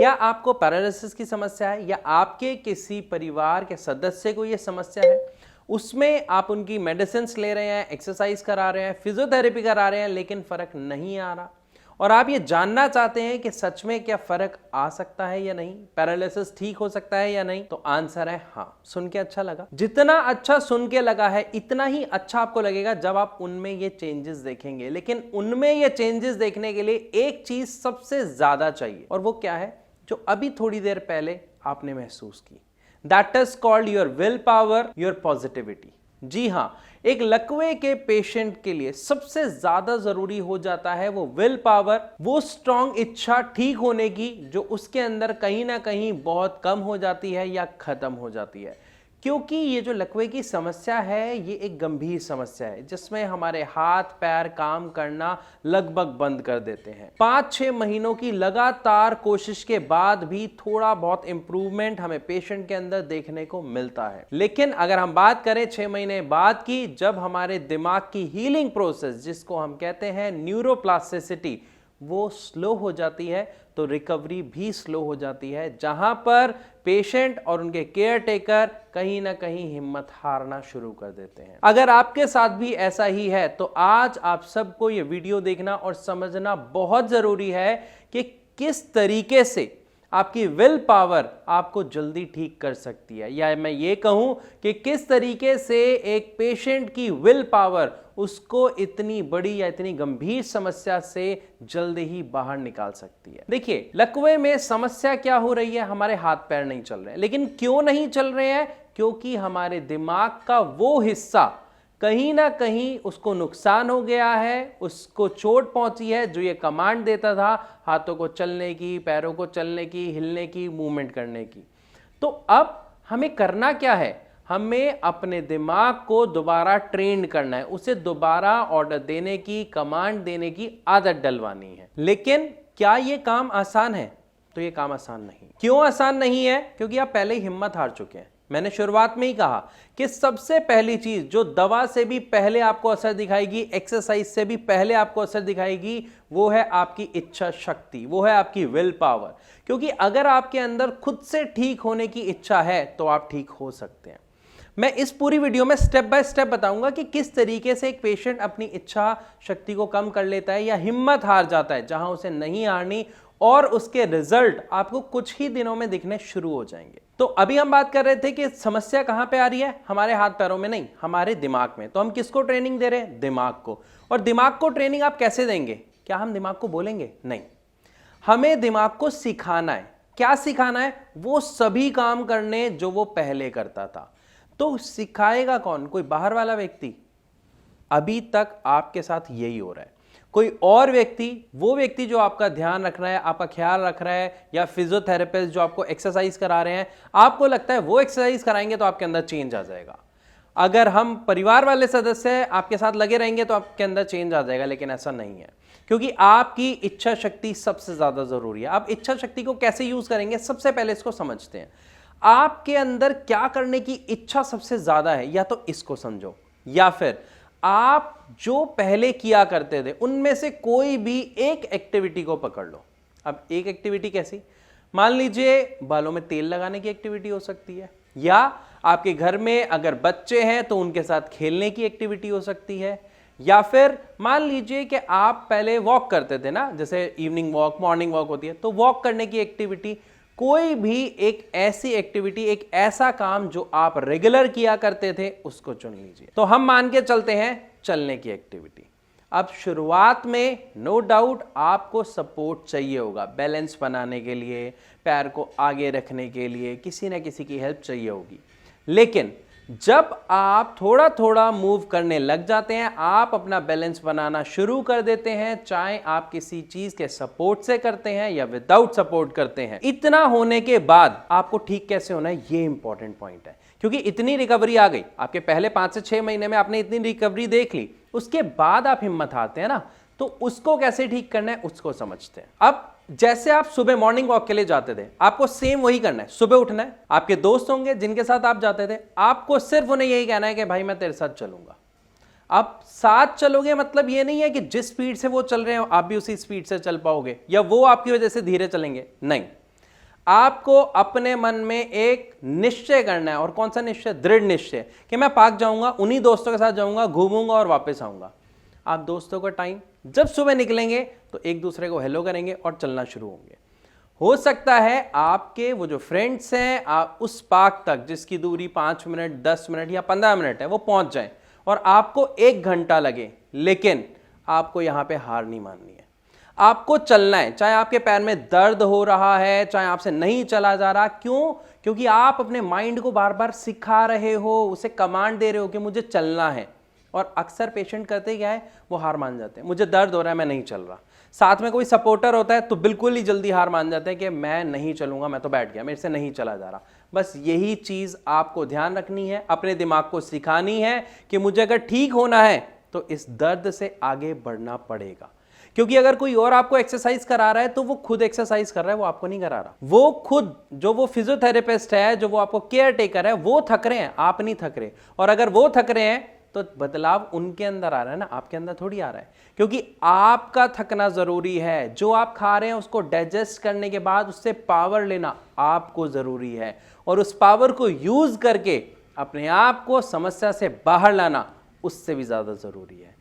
क्या आपको पैरालिसिस की समस्या है या आपके किसी परिवार के सदस्य को यह समस्या है? उसमें आप उनकी मेडिसिन ले रहे हैं, एक्सरसाइज करा रहे हैं, फिजियोथेरेपी करा रहे हैं, लेकिन फर्क नहीं आ रहा और आप ये जानना चाहते हैं कि सच में क्या फर्क आ सकता है या नहीं, पैरालिसिस ठीक हो सकता है या नहीं, तो आंसर है हाँ। सुन के अच्छा लगा? जितना अच्छा सुन के लगा है इतना ही अच्छा आपको लगेगा जब आप उनमें ये चेंजेस देखेंगे। लेकिन उनमें ये चेंजेस देखने के लिए एक चीज सबसे ज्यादा चाहिए, और वो क्या है? जो अभी थोड़ी देर पहले आपने महसूस की। That is called your will power, your positivity. जी हां, एक लकवे के पेशेंट के लिए सबसे ज्यादा जरूरी हो जाता है वो विल पावर, वो स्ट्रांग इच्छा ठीक होने की, जो उसके अंदर कहीं ना कहीं बहुत कम हो जाती है या खत्म हो जाती है। क्योंकि ये जो लकवे की समस्या है ये एक गंभीर समस्या है जिसमें हमारे हाथ पैर काम करना लगभग बंद कर देते हैं। 5-6 महीनों की लगातार कोशिश के बाद भी थोड़ा बहुत इंप्रूवमेंट हमें पेशेंट के अंदर देखने को मिलता है। लेकिन अगर हम बात करें 6 महीने बाद की, जब हमारे दिमाग की हीलिंग प्रोसेस, जिसको हम कहते हैं न्यूरोप्लास्टिसिटी, वो स्लो हो जाती है, तो रिकवरी भी स्लो हो जाती है, जहां पर पेशेंट और उनके केयर टेकर कहीं ना कहीं हिम्मत हारना शुरू कर देते हैं। अगर आपके साथ भी ऐसा ही है तो आज आप सबको ये वीडियो देखना और समझना बहुत जरूरी है कि किस तरीके से आपकी विल पावर आपको जल्दी ठीक कर सकती है, या मैं ये कहूं कि किस तरीके से एक पेशेंट की विल पावर उसको इतनी बड़ी या इतनी गंभीर समस्या से जल्दी ही बाहर निकाल सकती है। देखिए, लकवे में समस्या क्या हो रही है? हमारे हाथ पैर नहीं चल रहे हैं। लेकिन क्यों नहीं चल रहे हैं? क्योंकि हमारे दिमाग का वो हिस्सा कहीं ना कहीं उसको नुकसान हो गया है, उसको चोट पहुंची है, जो ये कमांड देता था हाथों को चलने की, पैरों को चलने की, हिलने की, मूवमेंट करने की। तो अब हमें करना क्या है? हमें अपने दिमाग को दोबारा ट्रेन करना है, उसे दोबारा ऑर्डर देने की, कमांड देने की आदत डलवानी है। लेकिन क्या यह काम आसान है? तो यह काम आसान नहीं। क्यों आसान नहीं है? क्योंकि आप पहले ही हिम्मत हार चुके हैं। मैंने शुरुआत में ही कहा कि सबसे पहली चीज जो दवा से भी पहले आपको असर दिखाएगी, एक्सरसाइज से भी पहले आपको असर दिखाएगी, वो है आपकी इच्छा शक्ति, वो है आपकी विल पावर। क्योंकि अगर आपके अंदर खुद से ठीक होने की इच्छा है तो आप ठीक हो सकते हैं। मैं इस पूरी वीडियो में स्टेप बाय स्टेप बताऊंगा कि किस तरीके से एक पेशेंट अपनी इच्छा शक्ति को कम कर लेता है या हिम्मत हार जाता है जहां उसे नहीं हारनी, और उसके रिजल्ट आपको कुछ ही दिनों में दिखने शुरू हो जाएंगे। तो अभी हम बात कर रहे थे कि समस्या कहां पे आ रही है? हमारे हाथ पैरों में नहीं, हमारे दिमाग में। तो हम किसको ट्रेनिंग दे रहे हैं? दिमाग को। और दिमाग को ट्रेनिंग आप कैसे देंगे? क्या हम दिमाग को बोलेंगे? नहीं, हमें दिमाग को सिखाना है। क्या सिखाना है? वो सभी काम करने जो वो पहले करता था। तो सिखाएगा कौन? कोई बाहर वाला व्यक्ति? अभी तक आपके साथ यही हो रहा है। कोई और व्यक्ति, वो व्यक्ति जो आपका ध्यान रख रहा है, आपका ख्याल रख रहा है, या फिजियोथेरेपिस्ट जो आपको एक्सरसाइज करा रहे हैं, आपको लगता है वो एक्सरसाइज कराएंगे तो आपके अंदर चेंज आ जाएगा। अगर हम परिवार वाले सदस्य आपके साथ लगे रहेंगे तो आपके अंदर चेंज आ जाएगा, लेकिन ऐसा नहीं है। क्योंकि आपकी इच्छा शक्ति सबसे ज्यादा जरूरी है। आप इच्छा शक्ति को कैसे यूज करेंगे? सबसे पहले इसको समझते हैं। आपके अंदर क्या करने की इच्छा सबसे ज्यादा है, या तो इसको समझो, या फिर आप जो पहले किया करते थे उनमें से कोई भी एक एक्टिविटी को पकड़ लो। अब एक एक्टिविटी कैसी? मान लीजिए बालों में तेल लगाने की एक्टिविटी हो सकती है, या आपके घर में अगर बच्चे हैं तो उनके साथ खेलने की एक्टिविटी हो सकती है, या फिर मान लीजिए कि आप पहले वॉक करते थे ना, जैसे इवनिंग वॉक, मॉर्निंग वॉक होती है, तो वॉक करने की एक्टिविटी। कोई भी एक ऐसी एक्टिविटी, एक ऐसा काम जो आप रेगुलर किया करते थे, उसको चुन लीजिए। तो हम मान के चलते हैं चलने की एक्टिविटी। अब शुरुआत में नो डाउट आपको सपोर्ट चाहिए होगा, बैलेंस बनाने के लिए, पैर को आगे रखने के लिए किसी ना किसी की हेल्प चाहिए होगी। लेकिन जब आप थोड़ा थोड़ा मूव करने लग जाते हैं, आप अपना बैलेंस बनाना शुरू कर देते हैं, चाहे आप किसी चीज के सपोर्ट से करते हैं या विदाउट सपोर्ट करते हैं। इतना होने के बाद आपको ठीक कैसे होना है, ये इंपॉर्टेंट पॉइंट है। क्योंकि इतनी रिकवरी आ गई आपके पहले 5 से 6 महीने में, आपने इतनी रिकवरी देख ली, उसके बाद आप हिम्मत हारते हैं ना, तो उसको कैसे ठीक करना है उसको समझते हैं। अब जैसे आप सुबह मॉर्निंग वॉक के लिए जाते थे, आपको सेम वही करना है। सुबह उठना है, आपके दोस्त होंगे जिनके साथ आप जाते थे, आपको सिर्फ उन्हें यही कहना है कि भाई मैं तेरे साथ चलूंगा। आप साथ चलोगे मतलब ये नहीं है कि जिस स्पीड से वो चल रहे हो आप भी उसी स्पीड से चल पाओगे, या वो आपकी वजह से धीरे चलेंगे, नहीं। आपको अपने मन में एक निश्चय करना है। और कौन सा निश्चय? दृढ़ निश्चय कि मैं पार्क जाऊंगा, उन्हीं दोस्तों के साथ जाऊंगा, घूमूंगा और वापस आऊंगा। आप दोस्तों का टाइम जब सुबह निकलेंगे तो एक दूसरे को हेलो करेंगे और चलना शुरू होंगे। हो सकता है आपके वो जो फ्रेंड्स हैं, आप उस पार्क तक जिसकी दूरी 5 मिनट, 10 मिनट या 15 मिनट है, वो पहुंच जाएं और आपको 1 घंटा लगे, लेकिन आपको यहां पे हार नहीं माननी है। आपको चलना है, चाहे आपके पैर में दर्द हो रहा है, चाहे आपसे नहीं चला जा रहा। क्यों? क्योंकि आप अपने माइंड को बार बार सिखा रहे हो, उसे कमांड दे रहे हो कि मुझे चलना है। और अक्सर पेशेंट करते क्या है, वो हार मान जाते हैं, मुझे दर्द हो रहा है, मैं नहीं चल रहा। साथ में कोई सपोर्टर होता है तो बिल्कुल ही जल्दी हार मान जाते हैं कि मैं नहीं चलूंगा, मैं तो बैठ गया, मेरे से नहीं चला जा रहा। बस यही चीज आपको ध्यान रखनी है, अपने दिमाग को सिखानी है कि मुझे अगर ठीक होना है तो इस दर्द से आगे बढ़ना पड़ेगा। क्योंकि अगर कोई और आपको एक्सरसाइज करा रहा है तो वो खुद एक्सरसाइज कर रहा है, वो आपको नहीं करा रहा। वो खुद जो वो फिजियोथेरेपिस्ट है, जो वो आपको केयर टेकर है, वो थक रहे हैं, आप नहीं थक रहे। और अगर वो थक रहे हैं तो बदलाव उनके अंदर आ रहा है ना, आपके अंदर थोड़ी आ रहा है। क्योंकि आपका थकना जरूरी है। जो आप खा रहे हैं उसको डाइजेस्ट करने के बाद उससे पावर लेना आपको जरूरी है, और उस पावर को यूज करके अपने आप को समस्या से बाहर लाना उससे भी ज्यादा जरूरी है।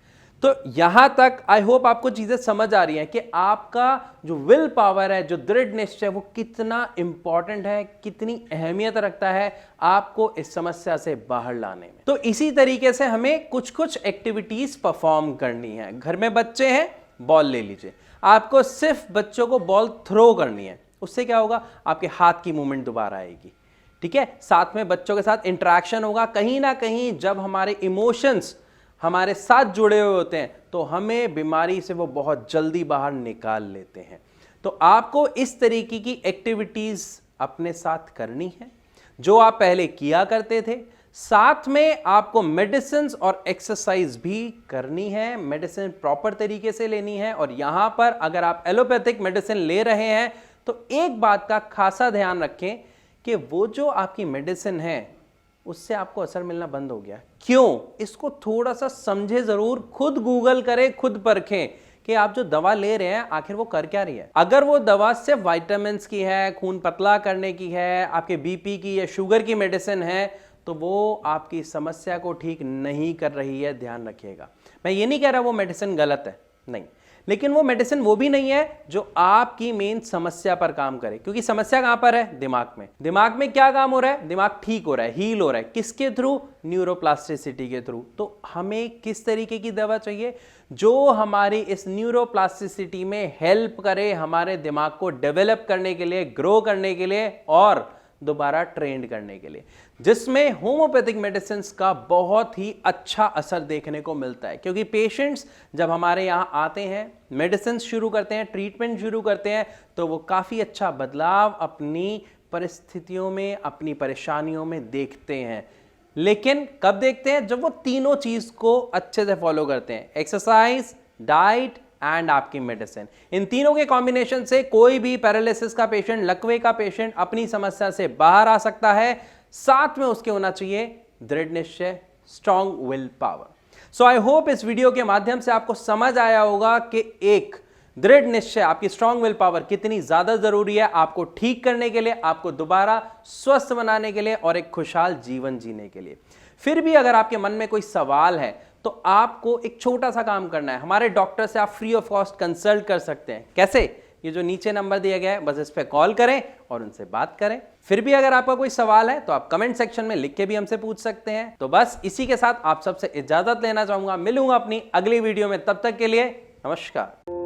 तो यहां तक आई होप आपको चीजें समझ आ रही हैं कि आपका जो विल पावर है, जो दृढ़ निश्चय, वो कितना इंपॉर्टेंट है, कितनी अहमियत रखता है आपको इस समस्या से बाहर लाने में। तो इसी तरीके से हमें कुछ कुछ एक्टिविटीज परफॉर्म करनी है। घर में बच्चे हैं, बॉल ले लीजिए, आपको सिर्फ बच्चों को बॉल थ्रो करनी है। उससे क्या होगा? आपके हाथ की मूवमेंट दोबारा आएगी, ठीक है। साथ में बच्चों के साथ इंटरेक्शन होगा। कहीं ना कहीं जब हमारे इमोशंस हमारे साथ जुड़े हुए होते हैं तो हमें बीमारी से वो बहुत जल्दी बाहर निकाल लेते हैं। तो आपको इस तरीके की एक्टिविटीज अपने साथ करनी है जो आप पहले किया करते थे। साथ में आपको मेडिसिन और एक्सरसाइज भी करनी है। मेडिसिन प्रॉपर तरीके से लेनी है। और यहां पर अगर आप एलोपैथिक मेडिसिन ले रहे हैं तो एक बात का खासा ध्यान रखें कि वो जो आपकी मेडिसिन है उससे आपको असर मिलना बंद हो गया। क्यों? इसको थोड़ा सा समझे जरूर, खुद गूगल करें, खुद परखें कि आप जो दवा ले रहे हैं आखिर वो कर क्या रही है। अगर वो दवा सिर्फ विटामिन की है, खून पतला करने की है, आपके बीपी की या शुगर की मेडिसिन है, तो वो आपकी समस्या को ठीक नहीं कर रही है, ध्यान रखिएगा। मैं ये नहीं कह रहा वो मेडिसिन गलत है, नहीं, लेकिन वो मेडिसिन वो भी नहीं है जो आपकी मेन समस्या पर काम करे। क्योंकि समस्या कहां पर है? दिमाग में। दिमाग में क्या काम हो रहा है? दिमाग ठीक हो रहा है, हील हो रहा है। किसके थ्रू? न्यूरोप्लास्टिसिटी के थ्रू। तो हमें किस तरीके की दवा चाहिए? जो हमारी इस न्यूरोप्लास्टिसिटी में हेल्प करे, हमारे दिमाग को डेवलप करने के लिए, ग्रो करने के लिए और दोबारा ट्रेंड करने के लिए, जिसमें होम्योपैथिक मेडिसिन का बहुत ही अच्छा असर देखने को मिलता है। क्योंकि पेशेंट्स जब हमारे यहाँ आते हैं, मेडिसिन शुरू करते हैं, ट्रीटमेंट शुरू करते हैं, तो वो काफ़ी अच्छा बदलाव अपनी परिस्थितियों में, अपनी परेशानियों में देखते हैं। लेकिन कब देखते हैं? जब वो तीनों चीज़ को अच्छे से फॉलो करते हैं, एक्सरसाइज, डाइट एंड आपकी मेडिसिन। इन तीनों के कॉम्बिनेशन से कोई भी पैरालिसिस का पेशेंट, लकवे का पेशेंट अपनी समस्या से बाहर आ सकता है। साथ में उसके होना चाहिए दृढ़ निश्चय, strong will power. So I hope इस वीडियो के माध्यम से आपको समझ आया होगा कि एक दृढ़ निश्चय, आपकी स्ट्रॉन्ग विल पावर कितनी ज्यादा जरूरी है आपको ठीक करने के लिए, आपको दोबारा स्वस्थ बनाने के लिए और एक खुशहाल जीवन जीने के लिए। फिर भी अगर आपके मन में कोई सवाल है तो आपको एक छोटा सा काम करना है। हमारे डॉक्टर से आप फ्री ऑफ कॉस्ट कंसल्ट कर सकते हैं। कैसे? ये जो नीचे नंबर दिया गया है, बस इस पे कॉल करें और उनसे बात करें। फिर भी अगर आपका कोई सवाल है तो आप कमेंट सेक्शन में लिख के भी हमसे पूछ सकते हैं। तो बस इसी के साथ आप सबसे इजाजत लेना चाहूंगा। मिलूंगा अपनी अगली वीडियो में, तब तक के लिए नमस्कार।